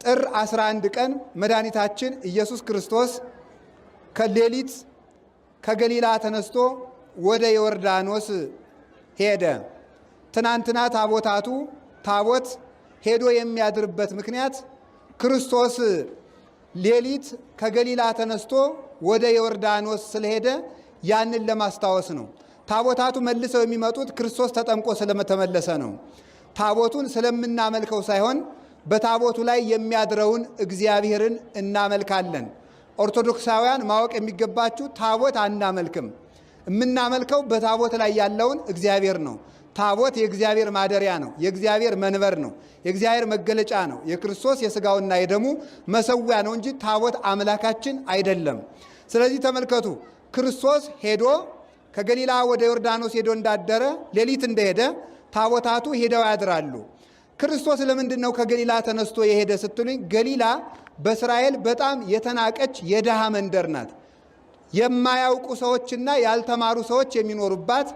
ጥር 11 ቀን መድኃኒታችን ኢየሱስ ክርስቶስ ከሌሊት ከገሊላ ተነስቶ ወደ ዮርዳኖስ ሄደ። ትናንትና ታቦት ሄዶ የሚያድርበት ምክንያት ክርስቶስ ሌሊት ከገሊላ ተነስቶ ወደ ዮርዳኖስ ስለሄደ ያንን ለማስታወስ ነው። ታቦታቱ መልሰው የሚመጡት ክርስቶስ ተጠምቆ ስለተመለሰ ነው። ታቦቱን ስለምናመልከው ሳይሆን በታቦቱ ላይ የሚያድረውን እግዚአብሔርን እናመልካለን። ኦርቶዶክሳውያን ማወቅ የሚገባችሁ ታቦት አናመልክም። የምናመልከው በታቦት ላይ ያለውን እግዚአብሔር ነው። ታቦት የእግዚአብሔር ማደሪያ ነው። የእግዚአብሔር መንበር ነው። የእግዚአብሔር መገለጫ ነው። የክርስቶስ የሥጋውና የደሙ መሰዊያ ነው እንጂ ታቦት አምላካችን አይደለም። ስለዚህ ተመልከቱ፣ ክርስቶስ ሄዶ ከገሊላ ወደ ዮርዳኖስ ሄዶ እንዳደረ ሌሊት እንደሄደ ታቦታቱ ሄደው ያድራሉ። ክርስቶስ ለምንድን ነው ከገሊላ ተነስቶ የሄደ ስትሉኝ፣ ገሊላ በእስራኤል በጣም የተናቀች የድሃ መንደር ናት። የማያውቁ ሰዎችና ያልተማሩ ሰዎች የሚኖሩባት፣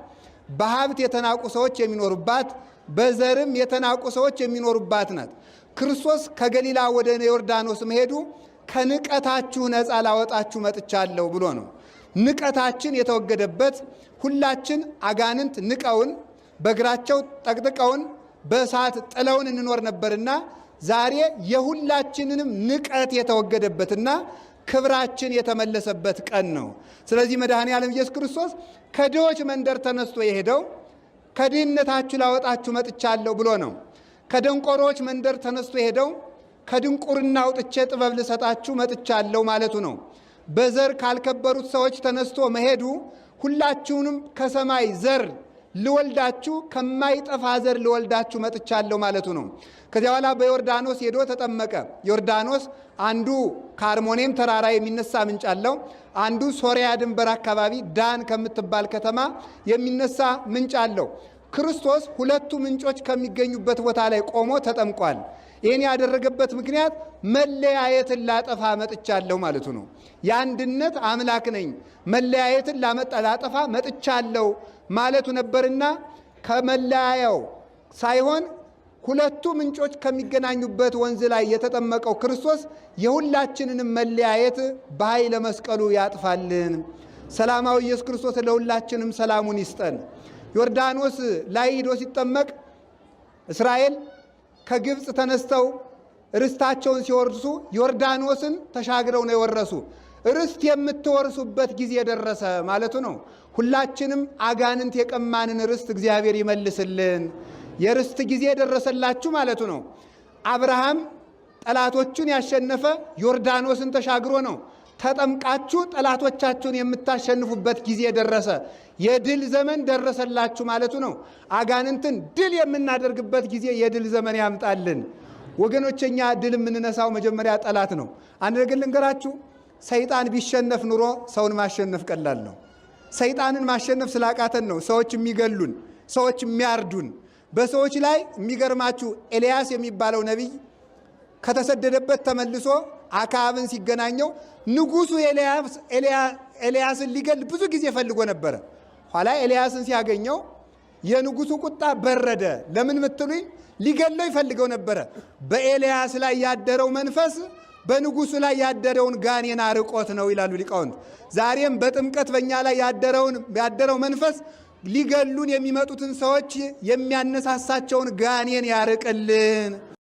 በሀብት የተናቁ ሰዎች የሚኖሩባት፣ በዘርም የተናቁ ሰዎች የሚኖሩባት ናት። ክርስቶስ ከገሊላ ወደ ዮርዳኖስ መሄዱ ከንቀታችሁ ነፃ ላወጣችሁ መጥቻለሁ ብሎ ነው። ንቀታችን የተወገደበት፣ ሁላችን አጋንንት ንቀውን በእግራቸው ጠቅጥቀውን በእሳት ጥለውን እንኖር ነበርና ዛሬ የሁላችንንም ንቀት የተወገደበትና ክብራችን የተመለሰበት ቀን ነው። ስለዚህ መድኃኔ ዓለም ኢየሱስ ክርስቶስ ከድሆች መንደር ተነስቶ የሄደው ከድህነታችሁ ላወጣችሁ መጥቻለሁ ብሎ ነው። ከደንቆሮች መንደር ተነስቶ የሄደው ከድንቁርና አውጥቼ ጥበብ ልሰጣችሁ መጥቻለሁ ማለቱ ነው። በዘር ካልከበሩት ሰዎች ተነስቶ መሄዱ ሁላችሁንም ከሰማይ ዘር ልወልዳችሁ ከማይጠፋ ዘር ልወልዳችሁ መጥቻለሁ ማለቱ ነው። ከዚያ በኋላ በዮርዳኖስ ሄዶ ተጠመቀ። ዮርዳኖስ አንዱ ከአርሞኔም ተራራ የሚነሳ ምንጭ አለው። አንዱ ሶሪያ ድንበር አካባቢ ዳን ከምትባል ከተማ የሚነሳ ምንጭ አለው። ክርስቶስ ሁለቱ ምንጮች ከሚገኙበት ቦታ ላይ ቆሞ ተጠምቋል። ይህን ያደረገበት ምክንያት መለያየትን ላጠፋ መጥቻለሁ ማለቱ ነው። የአንድነት አምላክ ነኝ፣ መለያየትን ላጠፋ መጥቻለሁ ማለቱ ነበርና ከመለያየው ሳይሆን ሁለቱ ምንጮች ከሚገናኙበት ወንዝ ላይ የተጠመቀው ክርስቶስ የሁላችንንም መለያየት በኃይለ መስቀሉ ያጥፋልን። ሰላማዊ ኢየሱስ ክርስቶስ ለሁላችንም ሰላሙን ይስጠን። ዮርዳኖስ ላይ ሄዶ ሲጠመቅ እስራኤል ከግብፅ ተነስተው ርስታቸውን ሲወርሱ ዮርዳኖስን ተሻግረው ነው የወረሱ። ርስት የምትወርሱበት ጊዜ ደረሰ ማለቱ ነው። ሁላችንም አጋንንት የቀማንን ርስት እግዚአብሔር ይመልስልን። የርስት ጊዜ ደረሰላችሁ ማለቱ ነው። አብርሃም ጠላቶቹን ያሸነፈ ዮርዳኖስን ተሻግሮ ነው። ተጠምቃችሁ ጠላቶቻችሁን የምታሸንፉበት ጊዜ ደረሰ። የድል ዘመን ደረሰላችሁ ማለቱ ነው። አጋንንትን ድል የምናደርግበት ጊዜ የድል ዘመን ያምጣልን። ወገኖችኛ ድል የምንነሳው መጀመሪያ ጠላት ነው። አንድ ነገር ልንገራችሁ፣ ሰይጣን ቢሸነፍ ኑሮ ሰውን ማሸነፍ ቀላል ነው። ሰይጣንን ማሸነፍ ስላቃተን ነው ሰዎች የሚገሉን፣ ሰዎች የሚያርዱን። በሰዎች ላይ የሚገርማችሁ ኤልያስ የሚባለው ነቢይ ከተሰደደበት ተመልሶ አክዓብን ሲገናኘው ንጉሡ ኤልያስን ሊገል ብዙ ጊዜ ፈልጎ ነበረ። ኋላ ኤልያስን ሲያገኘው የንጉሡ ቁጣ በረደ። ለምን ምትሉኝ? ሊገለው ይፈልገው ነበረ። በኤልያስ ላይ ያደረው መንፈስ በንጉሡ ላይ ያደረውን ጋኔን አርቆት ነው ይላሉ ሊቃውንት። ዛሬም በጥምቀት በእኛ ላይ ያደረው መንፈስ ሊገሉን የሚመጡትን ሰዎች የሚያነሳሳቸውን ጋኔን ያርቅልን።